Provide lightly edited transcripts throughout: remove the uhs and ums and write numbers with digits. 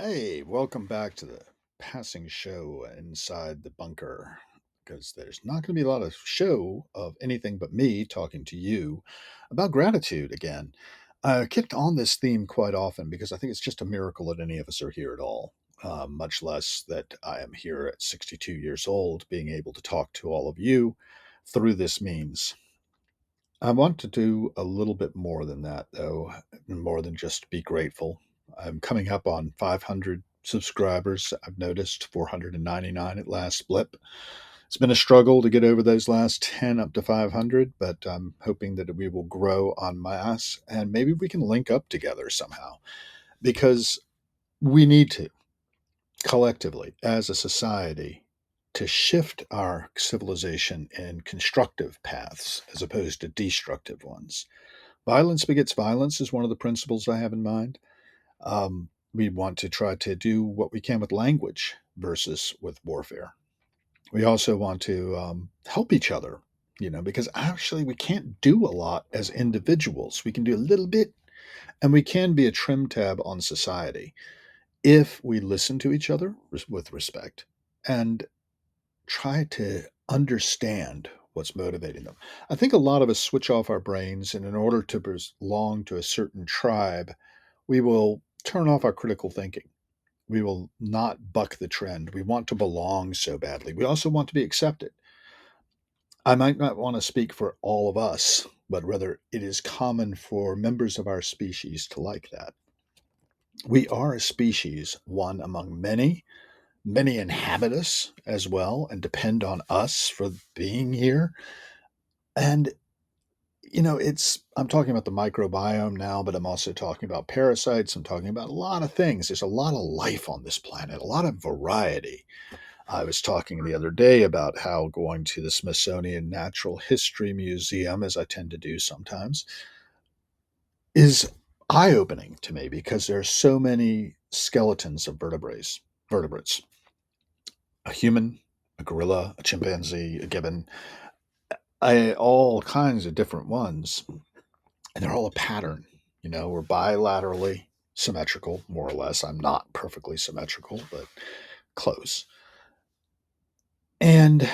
Hey, welcome back to the passing show inside the bunker. Because there's not going to be a lot of show of anything but me talking to you about gratitude again. I kicked on this theme quite often because I think it's just a miracle that any of us are here at all, much less that I am here at 62 years old, being able to talk to all of you through this means. I want to do a little bit more than that, though, more than just be grateful. I'm coming up on 500 subscribers. I've noticed 499 at last blip. It's been a struggle to get over those last 10 up to 500, but I'm hoping that we will grow en masse and maybe we can link up together somehow because we need to collectively as a society to shift our civilization in constructive paths as opposed to destructive ones. Violence begets violence is one of the principles I have in mind. We want to try to do what we can with language versus with warfare. We also want to help each other, because actually we can't do a lot as individuals. We can do a little bit, and we can be a trim tab on society if we listen to each other with respect and try to understand what's motivating them. I think a lot of us switch off our brains, and in order to belong to a certain tribe, we will turn off our critical thinking. We will not buck the trend. We want to belong so badly. We also want to be accepted. I might not want to speak for all of us, but rather it is common for members of our species to like that. We are a species, one among many. Many inhabit us as well and depend on us for being here. And I'm talking about the microbiome now, but I'm also talking about parasites. I'm talking about a lot of things. There's a lot of life on this planet, a lot of variety. I was talking the other day about how going to the Smithsonian Natural History Museum, as I tend to do sometimes, is eye opening to me because there are so many skeletons of vertebrates, a human, a gorilla, a chimpanzee, a gibbon, all kinds of different ones, and they're all a pattern. We're bilaterally symmetrical, more or less. I'm not perfectly symmetrical, but close. And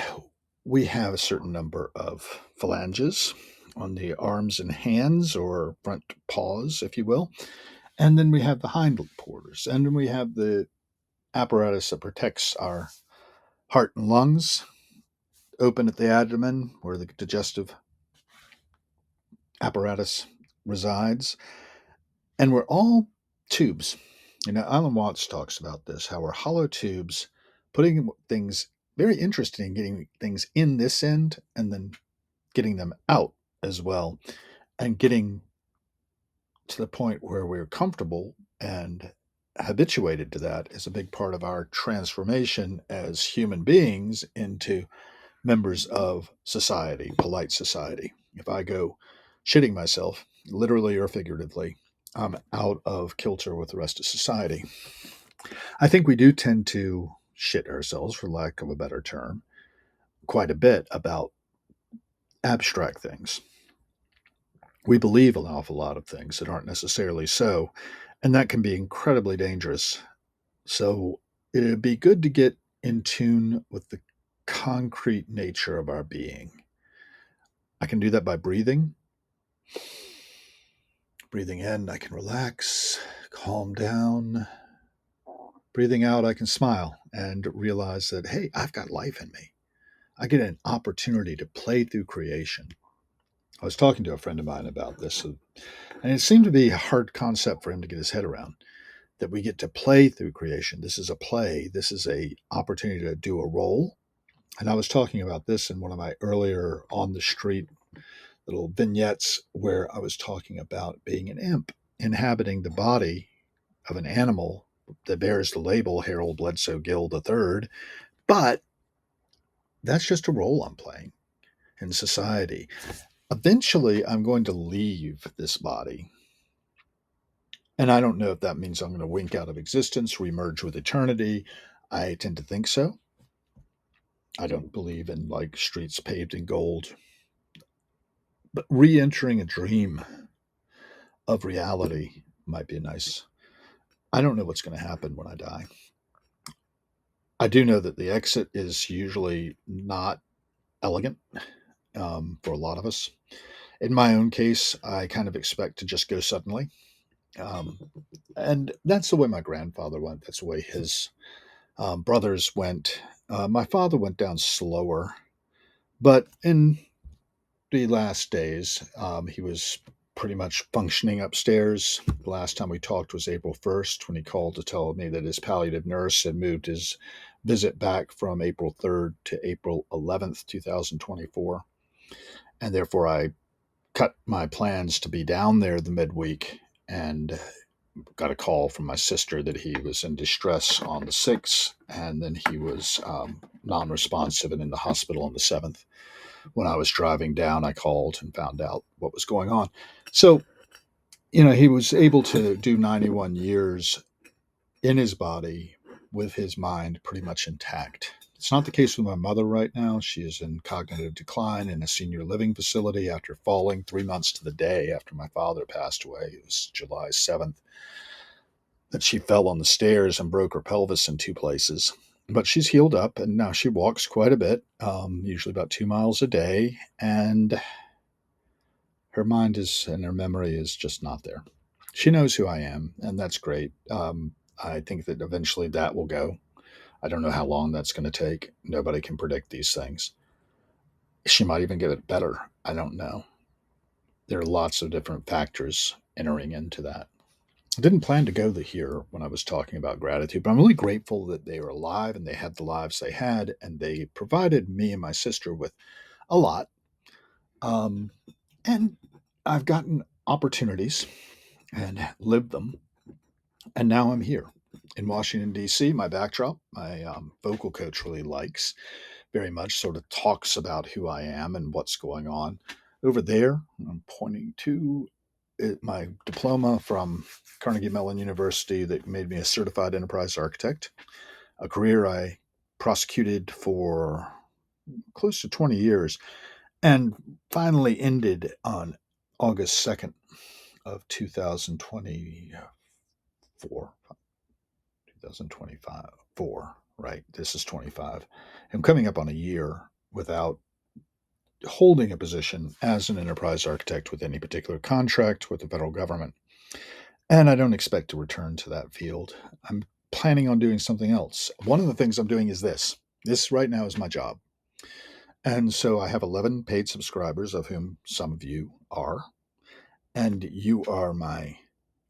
we have a certain number of phalanges on the arms and hands, or front paws, if you will. And then we have the hind quarters. And then we have the apparatus that protects our heart and lungs, open at the abdomen, where the digestive apparatus resides. And we're all tubes. Alan Watts talks about this, how we're hollow tubes, putting things very interesting, getting things in this end and then getting them out as well, and getting to the point where we're comfortable and habituated to that is a big part of our transformation as human beings into members of society, polite society. If I go shitting myself, literally or figuratively, I'm out of kilter with the rest of society. I think we do tend to shit ourselves, for lack of a better term, quite a bit about abstract things. We believe an awful lot of things that aren't necessarily so, and that can be incredibly dangerous. So it'd be good to get in tune with the concrete nature of our being. I can do that by breathing. Breathing in, I can relax, calm down. Breathing out, I can smile and realize that, hey, I've got life in me. I get an opportunity to play through creation. I was talking to a friend of mine about this, and it seemed to be a hard concept for him to get his head around, that we get to play through creation. This is a play. This is a opportunity to do a role. And I was talking about this in one of my earlier on the street little vignettes where I was talking about being an imp inhabiting the body of an animal that bears the label Harold Bledsoe Gill III. But that's just a role I'm playing in society. Eventually, I'm going to leave this body. And I don't know if that means I'm going to wink out of existence, remerge with eternity. I tend to think so. I don't believe in like streets paved in gold. But re entering a dream of reality might be a nice I don't know what's going to happen when I die. I do know that the exit is usually not elegant for a lot of us. In my own case, I kind of expect to just go suddenly. Um, and that's the way my grandfather went. That's the way his brothers went. My father went down slower, but in the last days, he was pretty much functioning upstairs. The last time we talked was April 1st when he called to tell me that his palliative nurse had moved his visit back from April 3rd to April 11th, 2024. And therefore, I cut my plans to be down there the midweek and got a call from my sister that he was in distress on the 6th, and then he was non responsive and in the hospital on the 7th. When I was driving down, I called and found out what was going on. So, he was able to do 91 years in his body with his mind pretty much intact. It's not the case with my mother right now. She is in cognitive decline in a senior living facility after falling 3 months to the day after my father passed away. It was July 7th that she fell on the stairs and broke her pelvis in two places. But she's healed up and now she walks quite a bit, usually about 2 miles a day. And her mind is and her memory is just not there. She knows who I am, and that's great. I think that eventually that will go. I don't know how long that's going to take. Nobody can predict these things. She might even get it better. I don't know. There are lots of different factors entering into that. I didn't plan to go here when I was talking about gratitude, but I'm really grateful that they were alive and they had the lives they had, and they provided me and my sister with a lot. Um, and I've gotten opportunities and lived them. And now I'm here in Washington, D.C. My backdrop, my vocal coach really likes very much, sort of talks about who I am and what's going on. Over there, I'm pointing to my diploma from Carnegie Mellon University that made me a certified enterprise architect, a career I prosecuted for close to 20 years and finally ended on August 2nd of 2024. 2025, 4, right? This is 25. I'm coming up on a year without holding a position as an enterprise architect with any particular contract with the federal government. And I don't expect to return to that field. I'm planning on doing something else. One of the things I'm doing is this. This right now is my job. And so I have 11 paid subscribers, of whom some of you are. And you are my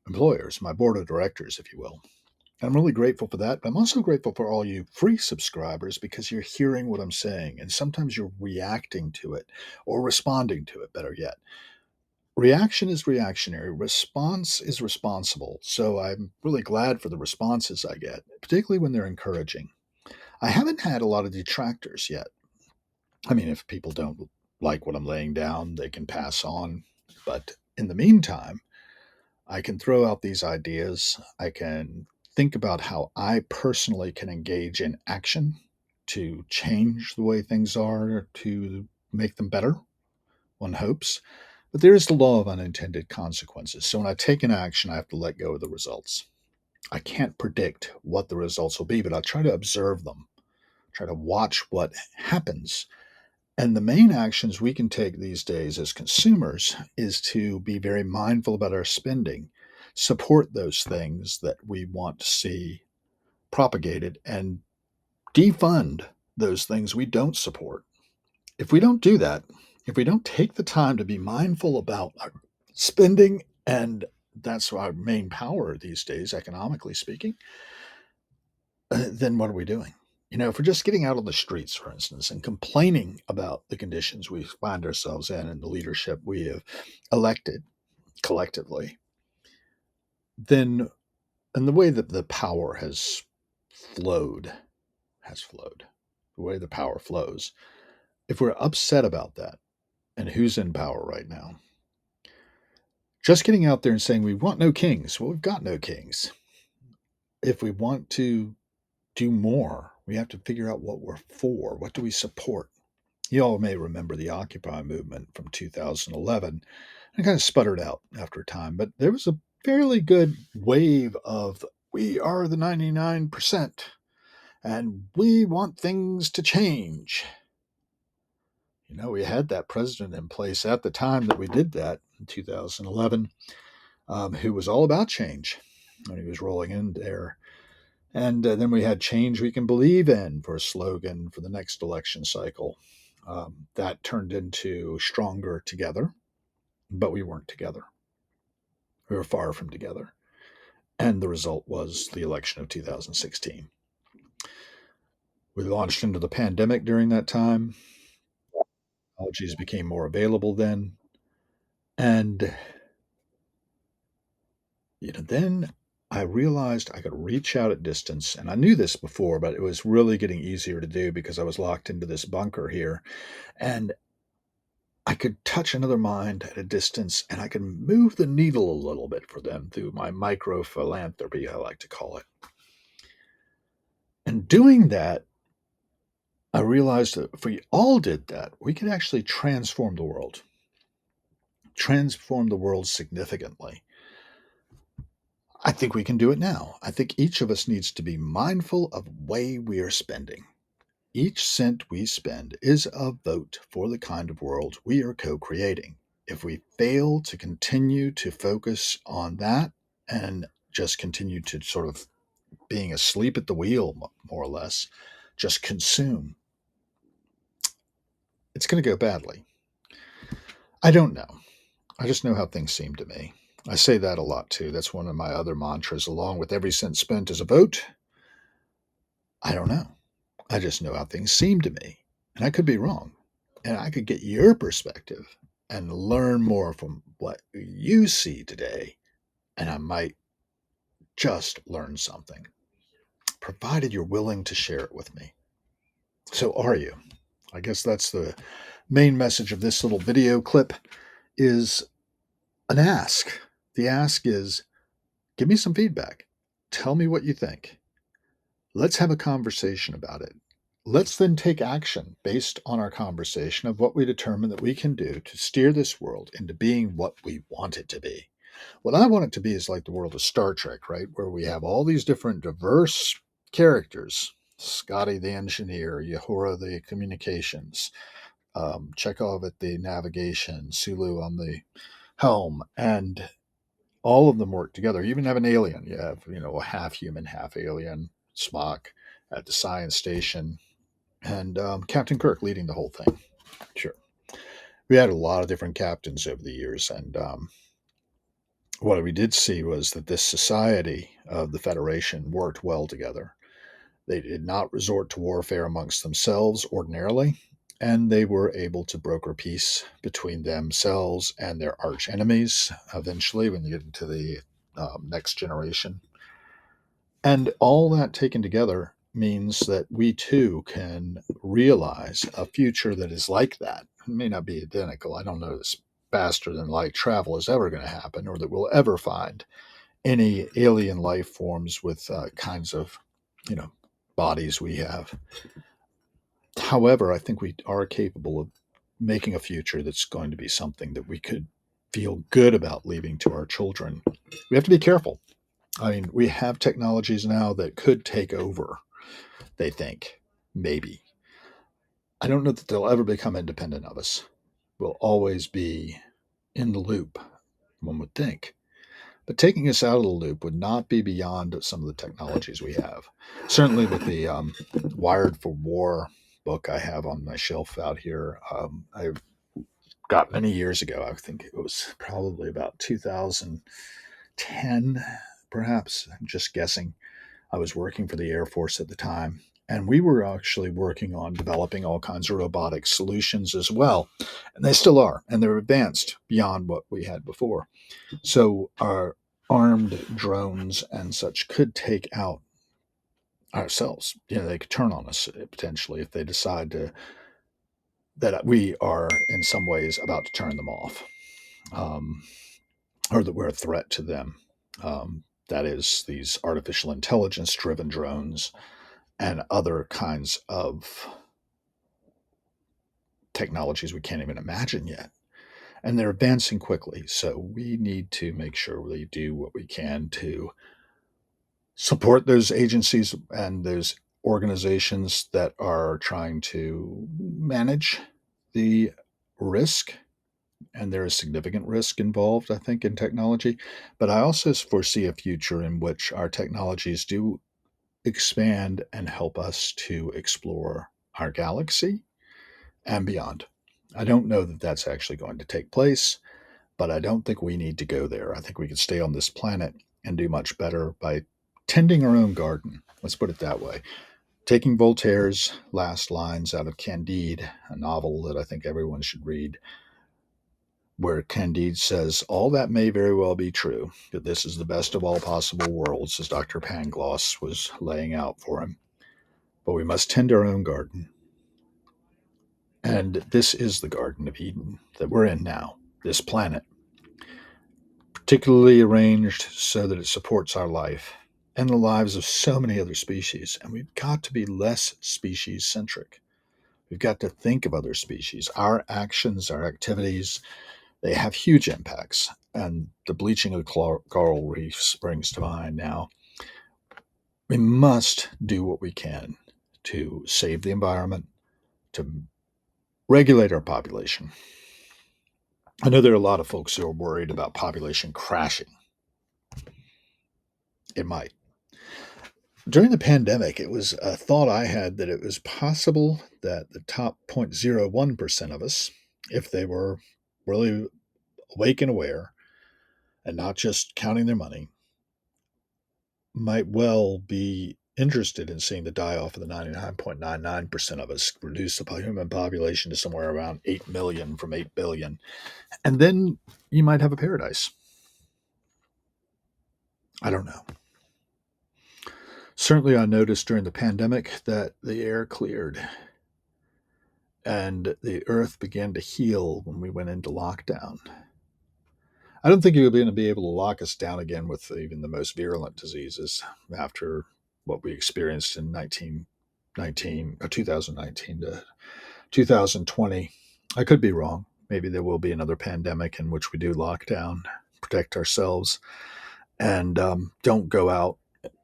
employers, my board of directors, if you will. I'm really grateful for that. But I'm also grateful for all you free subscribers because you're hearing what I'm saying and sometimes you're reacting to it or responding to it, better yet. Reaction is reactionary, response is responsible. So I'm really glad for the responses I get, particularly when they're encouraging. I haven't had a lot of detractors yet. I mean, if people don't like what I'm laying down, they can pass on. But in the meantime, I can throw out these ideas. I can think about how I personally can engage in action to change the way things are, to make them better, one hopes. But there is the law of unintended consequences. So when I take an action, I have to let go of the results. I can't predict what the results will be, but I try to observe them, try to watch what happens. And the main actions we can take these days as consumers is to be very mindful about our spending, support those things that we want to see propagated, and defund those things we don't support. If we don't do that, if we don't take the time to be mindful about our spending, and that's our main power these days, economically speaking, then what are we doing? If we're just getting out on the streets, for instance, and complaining about the conditions we find ourselves in and the leadership we have elected collectively, then, and the way that the power has flowed, the way the power flows, if we're upset about that, and who's in power right now, just getting out there and saying we want no kings, well, we've got no kings. If we want to do more, we have to figure out what we're for. What do we support? You all may remember the Occupy movement from 2011. It kind of sputtered out after a time, but there was a fairly good wave of We are the 99%, and we want things to change. We had that president in place at the time that we did that in 2011, who was all about change when he was rolling in there. And then we had Change We Can Believe In for a slogan for the next election cycle. That turned into Stronger Together, but we weren't together. We were far from together. And the result was the election of 2016. We launched into the pandemic during that time. Technologies became more available then. And then I realized I could reach out at distance. And I knew this before, but it was really getting easier to do because I was locked into this bunker here. And I could touch another mind at a distance and I could move the needle a little bit for them through my micro philanthropy, I like to call it. And doing that, I realized that if we all did that, we could actually transform the world significantly. I think we can do it now. I think each of us needs to be mindful of the way we are spending. Each cent we spend is a vote for the kind of world we are co creating. If we fail to continue to focus on that and just continue to sort of being asleep at the wheel, more or less, just consume, it's going to go badly. I don't know. I just know how things seem to me. I say that a lot too. That's one of my other mantras, along with every cent spent is a vote. I don't know. I just know how things seem to me. And I could be wrong. And I could get your perspective and learn more from what you see today. And I might just learn something, provided you're willing to share it with me. So are you? I guess that's the main message of this little video clip is an ask. The ask is give me some feedback. Tell me what you think. Let's have a conversation about it. Let's then take action based on our conversation of what we determine that we can do to steer this world into being what we want it to be. What I want it to be is like the world of Star Trek, right? Where we have all these different diverse characters. Scotty the engineer, Yahura the communications, Chekhov at the navigation, Sulu on the helm, and all of them work together. You even have an alien. You have, a half human, half alien, Spock at the science station, and Captain Kirk leading the whole thing. Sure. We had a lot of different captains over the years, and what we did see was that this society of the Federation worked well together. They did not resort to warfare amongst themselves ordinarily, and they were able to broker peace between themselves and their arch enemies eventually when you get into the next generation. And all that taken together means that we too can realize a future that is like that. It may not be identical. I don't know this faster than light travel is ever going to happen or that we'll ever find any alien life forms with kinds of, you know, bodies we have. However, I think we are capable of making a future that's going to be something that we could feel good about leaving to our children. We have to be careful. I mean, we have technologies now that could take over, they think, maybe. I don't know that they'll ever become independent of us. We'll always be in the loop, one would think. But taking us out of the loop would not be beyond some of the technologies we have. Certainly, with the Wired for War book I have on my shelf out here, I got many years ago. I think it was probably about 2010, perhaps. I'm just guessing. I was working for the Air Force at the time, and we were actually working on developing all kinds of robotic solutions as well. And they still are, and they're advanced beyond what we had before. So our armed drones and such could take out ourselves. They could turn on us potentially if they decide that we are in some ways about to turn them off, um, or that we're a threat to them. That is, these artificial intelligence driven drones and other kinds of technologies we can't even imagine yet. And they're advancing quickly. So we need to make sure we do what we can to support those agencies and those organizations that are trying to manage the risk. And there is significant risk involved, I think, in technology. But I also foresee a future in which our technologies do expand and help us to explore our galaxy and beyond. I don't know that that's actually going to take place, but I don't think we need to go there. I think we can stay on this planet and do much better by tending our own garden. Let's put it that way. Taking Voltaire's last lines out of Candide, a novel that I think everyone should read, where Candide says, "All that may very well be true, that this is the best of all possible worlds," as Dr. Pangloss was laying out for him. But we must tend our own garden. And this is the Garden of Eden that we're in now, this planet, particularly arranged so that it supports our life and the lives of so many other species. And we've got to be less species centric. We've got to think of other species. Our actions, our activities, they have huge impacts. And the bleaching of coral reefs springs to mind now. We must do what we can to save the environment, to regulate our population. I know there are a lot of folks who are worried about population crashing. It might. During the pandemic, it was a thought I had that it was possible that the top 0.01% of us, if they were really awake and aware and not just counting their money, might well be interested in seeing the die off of the 99.99% of us, reduce the human population to somewhere around 8 million from 8 billion. And then you might have a paradise. I don't know. Certainly, I noticed during the pandemic that the air cleared and the earth began to heal when we went into lockdown. I don't think you're going to be able to lock us down again with even the most virulent diseases after what we experienced in 1919 or 2019 to 2020. I could be wrong. Maybe there will be another pandemic in which we do lock down, protect ourselves, and don't go out.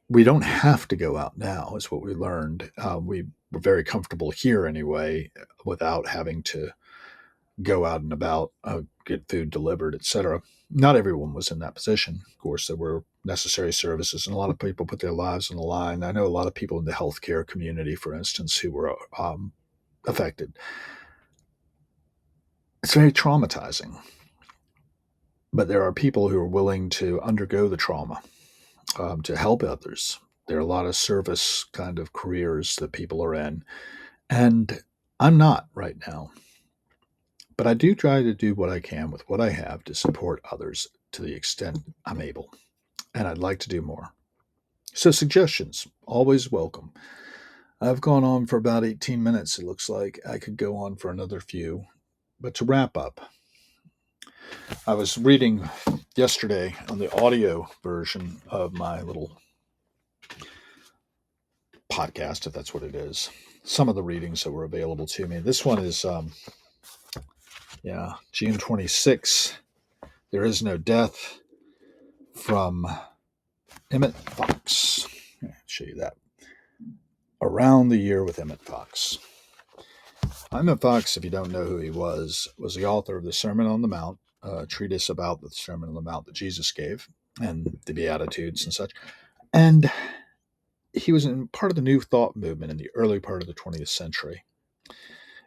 We don't have to go out now, is what we learned. We were very comfortable here anyway, without having to go out and about, get food delivered, etc. Not everyone was in that position. Of course, there were necessary services, and a lot of people put their lives on the line. I know a lot of people in the healthcare community, for instance, who were affected. It's very traumatizing, but there are people who are willing to undergo the trauma to help others. There are a lot of service kind of careers that people are in, and I'm not right now. But I do try to do what I can with what I have to support others to the extent I'm able. And I'd like to do more. So, suggestions, always welcome. I've gone on for about 18 minutes, it looks like. I could go on for another few. But to wrap up, I was reading yesterday on the audio version of my little podcast, if that's what it is, some of the readings that were available to me. This one is, June 26th. There is no death, from Emmett Fox. I'll show you that. Around the Year with Emmett Fox. Emmett Fox, if you don't know who he was the author of the Sermon on the Mount, a treatise about the Sermon on the Mount that Jesus gave, and the Beatitudes and such. And he was in part of the New Thought movement in the early part of the 20th century.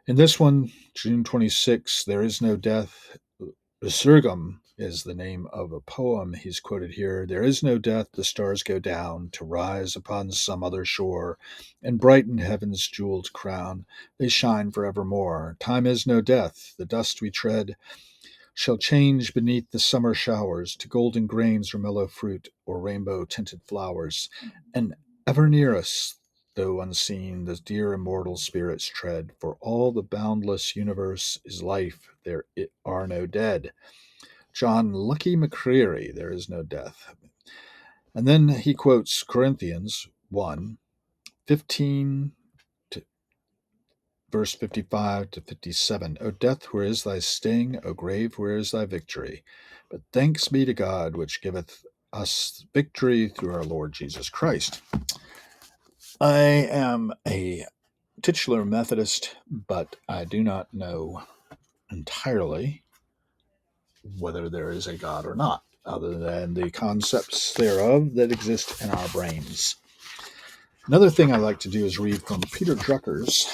In this one, June 26, There is no death. Resurgam is the name of a poem he's quoted here. There is no death, the stars go down to rise upon some other shore and brighten heaven's jeweled crown. They shine forevermore. Time is no death, the dust we tread shall change beneath the summer showers to golden grains or mellow fruit or rainbow tinted flowers. And ever near us, though unseen, the dear immortal spirits tread. For all the boundless universe is life, there are no dead. John Lucky McCreary, There is no death. And then he quotes Corinthians 1, 15 to verse 55 to 57. O death, where is thy sting? O grave, where is thy victory? But thanks be to God, which giveth us victory through our Lord Jesus Christ. I am a titular Methodist, but I do not know entirely whether there is a God or not, other than the concepts thereof that exist in our brains. Another thing I like to do is read from Peter Drucker's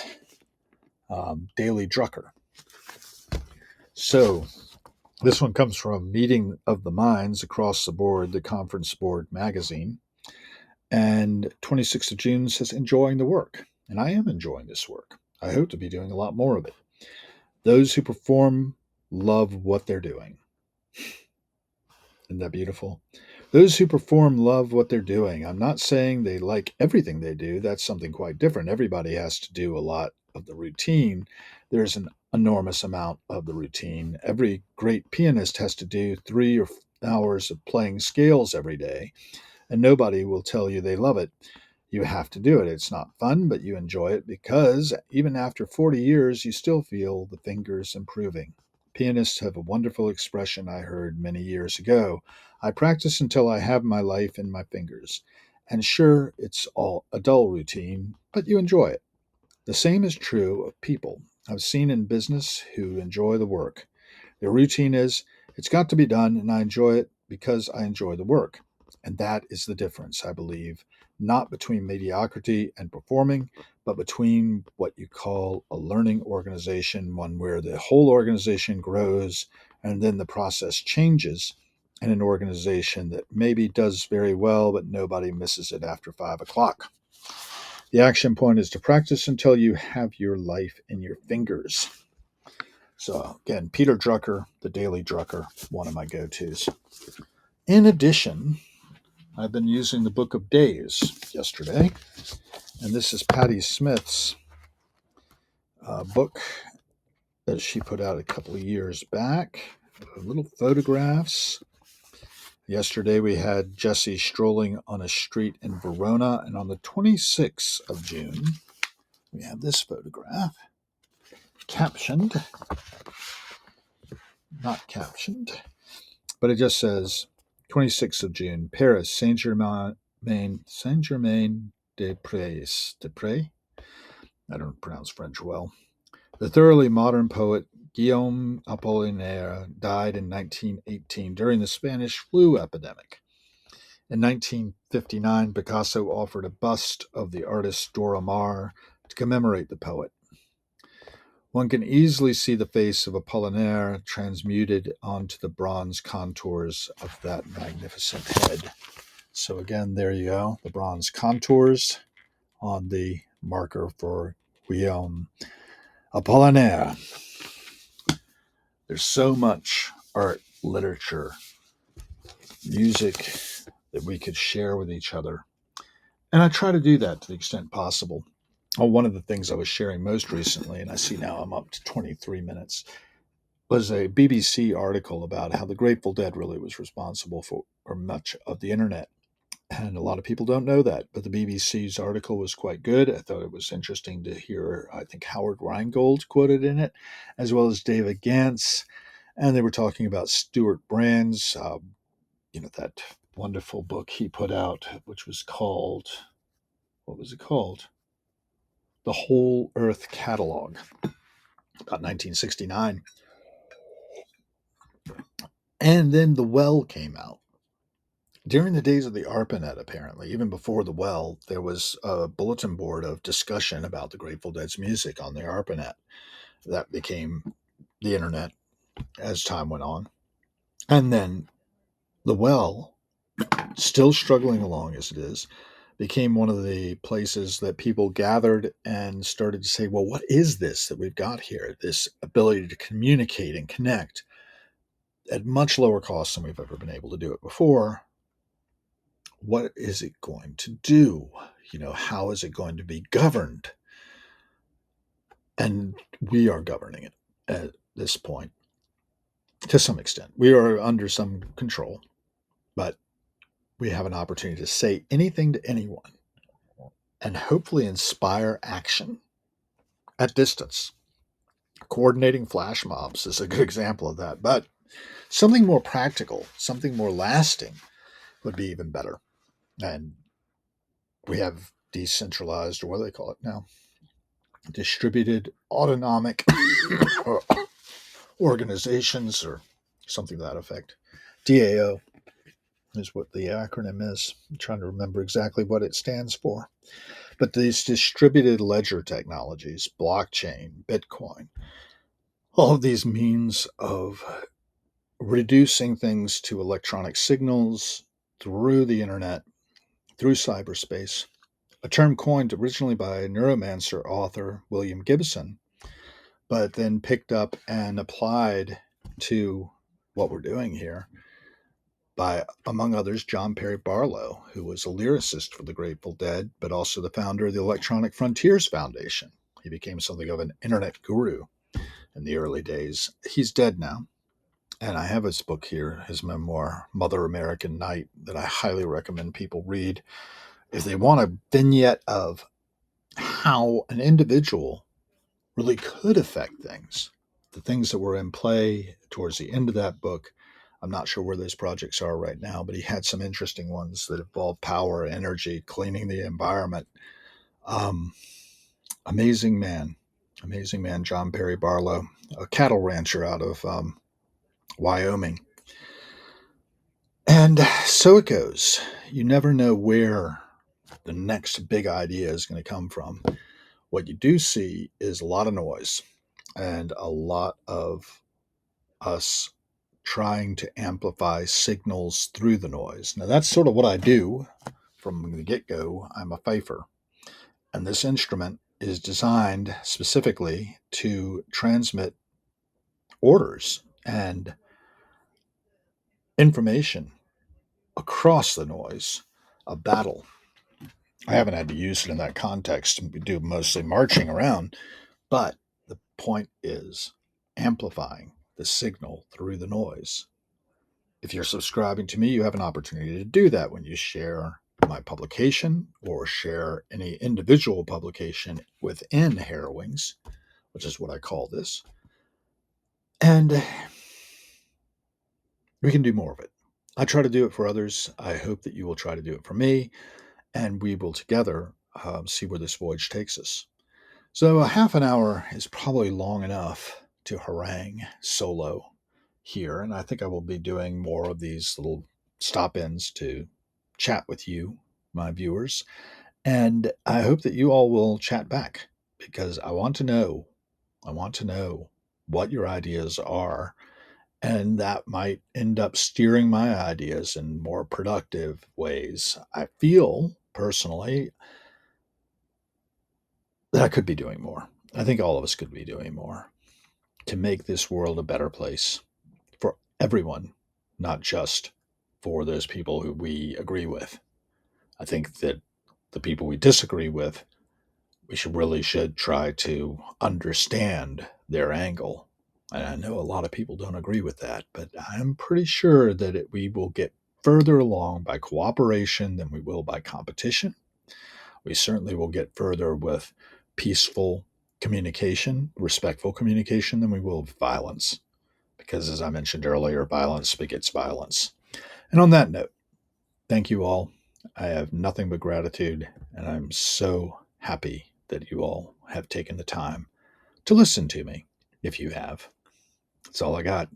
Daily Drucker. So this one comes from Meeting of the Minds Across the Board, the Conference Board magazine. And 26th of June says, enjoying the work. And I am enjoying this work. I hope to be doing a lot more of it. Those who perform love what they're doing. Isn't that beautiful? Those who perform love what they're doing. I'm not saying they like everything they do. That's something quite different. Everybody has to do a lot of the routine. There's an enormous amount of the routine. Every great pianist has to do 3 or 4 hours of playing scales every day, and nobody will tell you they love it. You have to do it. It's not fun, but you enjoy it because even after 40 years, you still feel the fingers improving. Pianists have a wonderful expression I heard many years ago. I practice until I have my life in my fingers. And sure, it's all a dull routine, but you enjoy it. The same is true of people I've seen in business who enjoy the work. Their routine is, it's got to be done, and I enjoy it because I enjoy the work. And that is the difference, I believe, not between mediocrity and performing, but between what you call a learning organization, one where the whole organization grows and then the process changes, and an organization that maybe does very well, but nobody misses it after 5 o'clock. The action point is to practice until you have your life in your fingers. So again, Peter Drucker, the Daily Drucker, one of my go-tos. In addition, I've been using the Book of Days yesterday, and this is Patti Smith's book that she put out a couple of years back. Little photographs. Yesterday we had Jesse strolling on a street in Verona, and on the 26th of June, we have this photograph, captioned, not captioned, but it just says 26th of June, Paris, Saint-Germain-des-Prés. I don't pronounce French well. The thoroughly modern poet Guillaume Apollinaire died in 1918 during the Spanish flu epidemic. In 1959, Picasso offered a bust of the artist Dora Maar to commemorate the poet. One can easily see the face of Apollinaire transmuted onto the bronze contours of that magnificent head. So again, there you go, the bronze contours on the marker for Guillaume Apollinaire. There's so much art, literature, music that we could share with each other. And I try to do that to the extent possible. One of the things I was sharing most recently, and I see now I'm up to 23 minutes, was a BBC article about how the Grateful Dead really was responsible for much of the internet. And a lot of people don't know that, but the BBC's article was quite good. I thought it was interesting to hear, I think, Howard Rheingold quoted in it, as well as David Gantz. And they were talking about Stuart Brand's, that wonderful book he put out, which was called, what was it called? The Whole Earth Catalog, about 1969. And then The Well came out. During the days of the ARPANET, apparently, even before The Well, there was a bulletin board of discussion about the Grateful Dead's music on the ARPANET. That became the internet as time went on. And then The Well, still struggling along as it is, became one of the places that people gathered and started to say, well, what is this that we've got here? This ability to communicate and connect at much lower cost than we've ever been able to do it before. What is it going to do? How is it going to be governed? And we are governing it at this point to some extent. We are under some control, but we have an opportunity to say anything to anyone and hopefully inspire action at distance. Coordinating flash mobs is a good example of that, but something more practical, something more lasting, would be even better. And we have decentralized, or what do they call it now? Distributed autonomic organizations or something to that effect. DAO is what the acronym is. I'm trying to remember exactly what it stands for. But these distributed ledger technologies, blockchain, Bitcoin, all of these means of reducing things to electronic signals through the internet, through cyberspace, a term coined originally by neuromancer author William Gibson, but then picked up and applied to what we're doing here by, among others, John Perry Barlow, who was a lyricist for the Grateful Dead, but also the founder of the Electronic Frontiers Foundation. He became something of an internet guru in the early days. He's dead now. And I have his book here, his memoir, Mother American Night, that I highly recommend people read if they want a vignette of how an individual really could affect things. The things that were in play towards the end of that book, I'm not sure where those projects are right now, but he had some interesting ones that involved power, energy, cleaning the environment. Um, amazing man, John Perry Barlow, a cattle rancher out of Wyoming. And so it goes. You never know where the next big idea is going to come from. What you do see is a lot of noise and a lot of us trying to amplify signals through the noise. Now, that's sort of what I do from the get go. I'm a fifer, and this instrument is designed specifically to transmit orders and information across the noise of battle. I haven't had to use it in that context. We do mostly marching around, but the point is amplifying the signal through the noise. If you're subscribing to me, you have an opportunity to do that when you share my publication or share any individual publication within Harrowings, which is what I call this. And we can do more of it. I try to do it for others. I hope that you will try to do it for me, and we will together see where this voyage takes us. So, a half an hour is probably long enough to harangue solo here, and I think I will be doing more of these little stop ins to chat with you, my viewers. And I hope that you all will chat back because I want to know what your ideas are. And that might end up steering my ideas in more productive ways. I feel personally that I could be doing more. I think all of us could be doing more to make this world a better place for everyone, not just for those people who we agree with. I think that the people we disagree with, we should try to understand their angle. And I know a lot of people don't agree with that, but I'm pretty sure that we will get further along by cooperation than we will by competition. We certainly will get further with peaceful communication, respectful communication, than we will with violence. Because as I mentioned earlier, violence begets violence. And on that note, thank you all. I have nothing but gratitude, and I'm so happy that you all have taken the time to listen to me, if you have. That's all I got.